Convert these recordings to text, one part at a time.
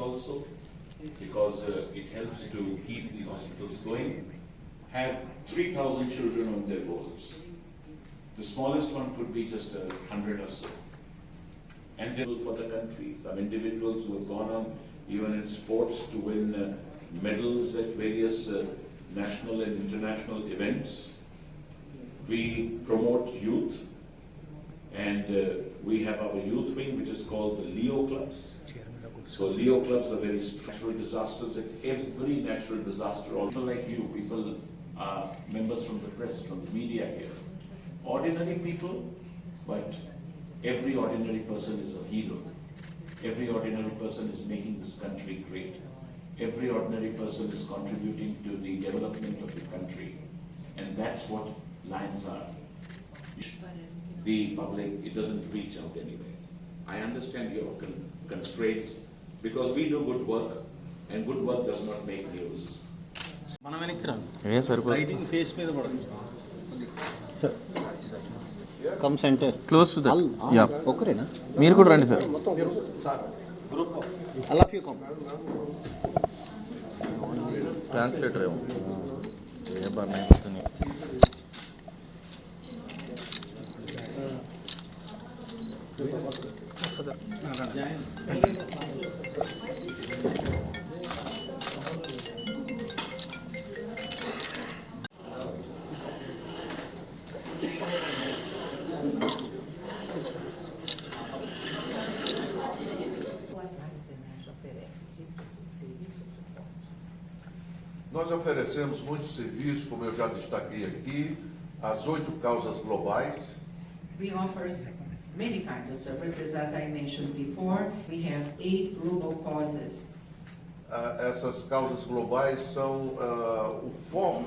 also, because it helps to keep the hospitals going, have 3,000 children on their rolls. The smallest one could be just 100 or so. And then for the country, some individuals who have gone on even in sports to win medals at various national and international events. We promote youth, and we have our youth wing, which is called the Leo Clubs. So Leo Clubs are very natural disasters. At every natural disaster, people like you, people are members from the press, from the media here. Ordinary people, but every ordinary person is a hero. Every ordinary person is making this country great. Every ordinary person is contributing to the development of the country. And that's what Lions are. The public, it doesn't reach out anywhere. I understand your constraints because we do good work, and good work does not make news. Lighting face మీద పడదు. Sir. Come center. Close to that. Yeah. ఒకరేనా? మీరు కూడా రండి sir. All of you come. Translator ఏమో. ఏ బాగా అయిపోతుంది. Nós oferecemos muitos serviços, como eu já destaquei aqui, as 8 causas globais. We offer many kinds of services, as I mentioned before. We have 8 global causes. Essas causas globais são o foco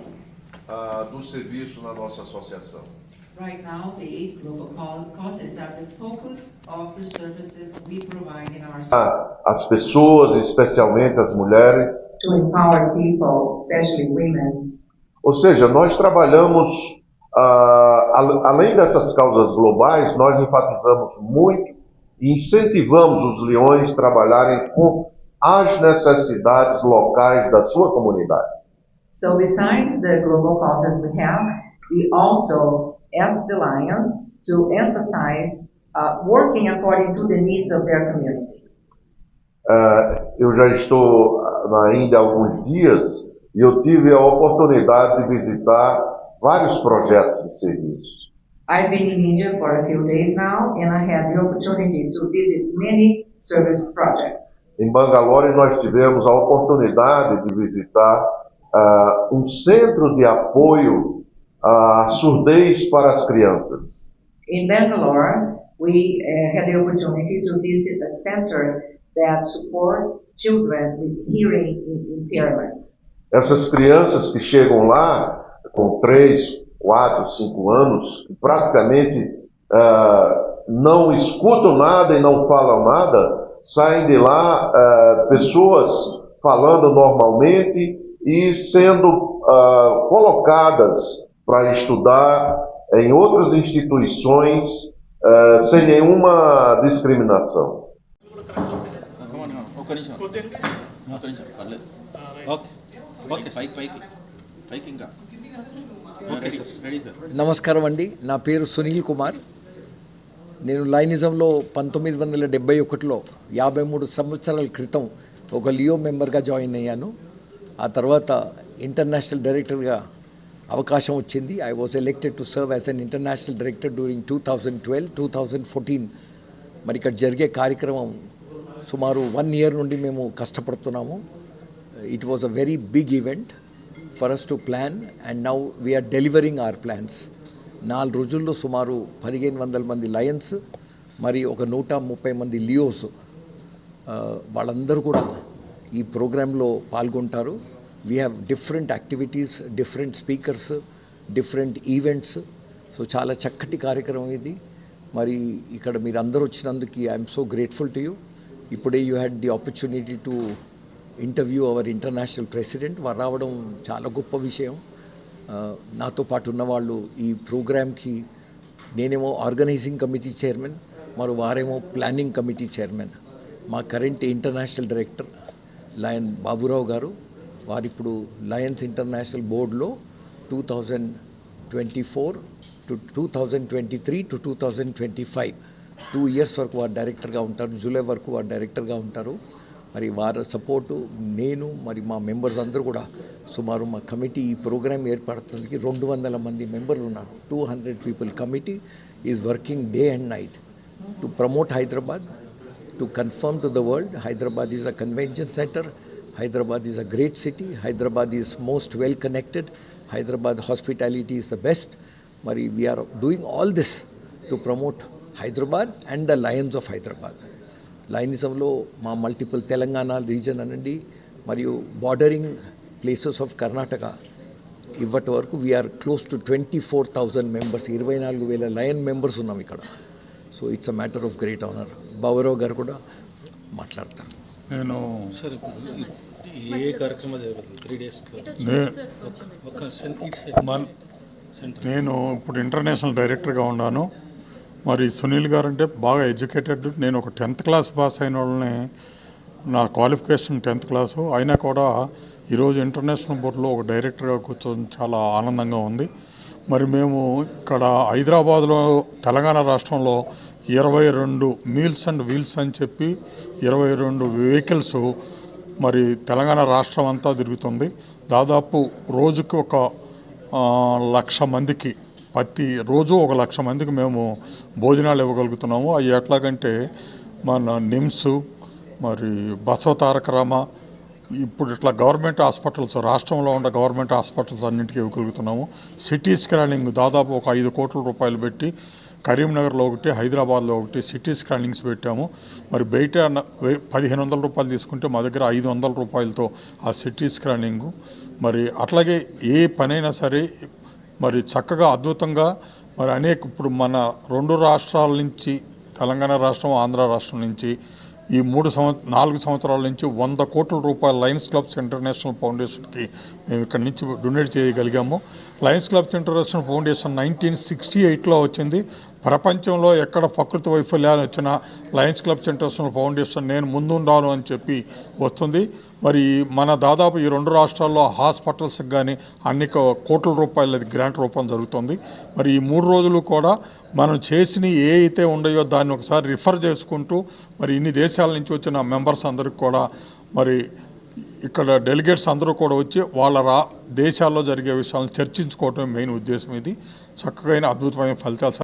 do serviço na nossa associação. Right now, the 8 global causes are the focus of the services we provide in our As pessoas, especialmente as mulheres. to empower people, especially women. Ou seja, nós trabalhamos, além dessas causas globais, nós enfatizamos muito e incentivamos os leões a trabalharem com as necessidades locais da sua comunidade. So besides the global causes we have, we also ask the Lions to emphasize working according to the needs of their community. Eu já estou na Índia há alguns dias e eu tive a oportunidade de visitar vários projetos de serviço. I've been in India for a few days now, and I had the opportunity to visit many service projects. Em Bangalore nós tivemos a oportunidade de visitar centro de apoio à surdez para as crianças. In Bangalore, we had the opportunity to visit a center that supports children with hearing impairment. Essas crianças que chegam lá com 3, 4, 5 anos, que praticamente não escutam nada e não falam nada, saem de lá pessoas falando normalmente e sendo colocadas para estudar em outras instituições sem nenhuma discriminação. నమస్కారం అండి, నా పేరు సునీల్ కుమార్. నేను లైనిజంలో 1971లో 53 సంవత్సరాల క్రితం ఒక Leo మెంబర్గా join అయ్యాను. ఆ తర్వాత ఇంటర్నేషనల్ డైరెక్టర్గా అవకాశం వచ్చింది. I was elected to serve as an international director during 2012-2014. మరి ఇక్కడ జరిగే కార్యక్రమం సుమారు 1 ఇయర్ నుండి మేము కష్టపడుతున్నాము. It was a very big event for us to plan, and now we're delivering our plans. 4 రోజుల్లో సుమారు 1500 మంది లయన్స్, మరి ఒక 130 మంది లియోస్, వాళ్ళందరూ కూడా ఈ ప్రోగ్రాంలో పాల్గొంటారు. We have different activities, different speakers, different events. So చాలా చక్కటి కార్యక్రమం ఇది. మరి ఇక్కడ మీరు అందరూ వచ్చినందుకు I'm so grateful to you. ఇప్పుడే you had the opportunity to interview our international president. వారు రావడం చాలా గొప్ప విషయం. నాతో పాటు ఉన్నవాళ్ళు ఈ ప్రోగ్రామ్కి, నేనేమో ఆర్గనైజింగ్ కమిటీ చైర్మన్, మరి వారేమో ప్లానింగ్ కమిటీ చైర్మన్. మా current international director lion Baburao గారు, వారిప్పుడు లయన్స్ ఇంటర్నేషనల్ బోర్డులో 2024 to 2023 to 2025 2 years వరకు వారు డైరెక్టర్గా ఉంటారు. జూలై వరకు వారు డైరెక్టర్గా ఉంటారు. మరి వారి సపోర్టు నేను మరి మా మెంబర్స్ అందరూ కూడా సుమారు మా కమిటీ ఈ ప్రోగ్రామ్ ఏర్పడుతుంది 200 మంది మెంబర్లు ఉన్నారు. 200 people committee is working day and night to promote Hyderabad, to confirm to the world Hyderabad is a convention center, Hyderabad is a great city, Hyderabad is most well connected, Hyderabad hospitality is the best. Mari we are doing all this to promote Hyderabad and the Lions of Hyderabad. Lionismlo ma multiple Telangana region anandi mariyu bordering places of Karnataka ఇవ్వటి వరకు we're close to 24,000 members, 24,000 lion members ఉన్నాం ఇక్కడ. So it's a matter of great honour. Baburao గారు కూడా మాట్లాడతారు. నేను ఏ కార్యక్రమం జరుగుతుంది 3 days నేను ఇప్పుడు ఇంటర్నేషనల్ డైరెక్టర్గా ఉన్నాను. మరి సునీల్ గారు అంటే బాగా ఎడ్యుకేటెడ్. నేను ఒక 10th క్లాస్ పాస్ అయిన వాళ్ళని, నా క్వాలిఫికేషన్ 10th క్లాసు అయినా కూడా ఈరోజు ఇంటర్నేషనల్ బోర్డులో ఒక డైరెక్టర్గా కూర్చొని చాలా ఆనందంగా ఉంది. మరి మేము ఇక్కడ హైదరాబాద్లో తెలంగాణ రాష్ట్రంలో 22 మీల్స్ అండ్ వీల్స్ అని చెప్పి 22 వెహికల్స్ మరి తెలంగాణ రాష్ట్రం అంతా తిరుగుతుంది. దాదాపు రోజుకి ఒక 1,00,000 మందికి, ప్రతి రోజు 1,00,000 మందికి మేము భోజనాలు ఇవ్వగలుగుతున్నాము. అవి ఎట్లాగంటే మన నిమ్స్, మరి బసవ తారక రామ, ఇప్పుడు ఇట్లా గవర్నమెంట్ హాస్పిటల్స్, రాష్ట్రంలో ఉన్న గవర్నమెంట్ హాస్పిటల్స్ అన్నింటికీ ఇవ్వగలుగుతున్నాము. సిటీ స్కానింగ్ దాదాపు ఒక 5 కోట్ల రూపాయలు పెట్టి కరీంనగర్లో ఒకటి, హైదరాబాద్లో ఒకటి సిటీ స్కానింగ్స్ పెట్టాము. మరి బయట 1,500 రూపాయలు తీసుకుంటే మా దగ్గర 500 రూపాయలతో ఆ సిటీ స్కానింగు. మరి అట్లాగే ఏ పనైనా సరే మరి చక్కగా అద్భుతంగా మరి అనేక, ఇప్పుడు మన 2 రాష్ట్రాల నుంచి, తెలంగాణ రాష్ట్రం, ఆంధ్ర రాష్ట్రం నుంచి ఈ 4 సంవత్సరాల నుంచి 100 కోట్ల రూపాయలు లయన్స్ క్లబ్స్ ఇంటర్నేషనల్ ఫౌండేషన్కి మేము ఇక్కడి నుంచి డొనేట్ చేయగలిగాము. లయన్స్ క్లబ్స్ ఇంటర్నేషనల్ ఫౌండేషన్ 1968లో వచ్చింది. ప్రపంచంలో ఎక్కడ ప్రకృతి వైఫల్యాలు వచ్చినా లయన్స్ క్లబ్స్ ఇంటర్నేషనల్ ఫౌండేషన్ నేను ముందుండాను అని చెప్పి వస్తుంది. మరి మన దాదాపు ఈ 2 రాష్ట్రాల్లో హాస్పిటల్స్కి కానీ అన్ని కోట్ల రూపాయల గ్రాంట్ రూపం జరుగుతుంది. మరి ఈ 3 రోజులు కూడా మనం చేసిన ఏ అయితే ఉన్నాయో దాన్ని ఒకసారి రిఫర్ చేసుకుంటూ, మరి ఇన్ని దేశాల నుంచి వచ్చిన మెంబర్స్ అందరికి కూడా, మరి ఇక్కడ డెలిగేట్స్ అందరూ కూడా వచ్చి వాళ్ళ దేశాల్లో జరిగే విషయాలను చర్చించుకోవటం మెయిన్ ఉద్దేశం. ఇది చక్కగా అద్భుతమైన ఫలితాలు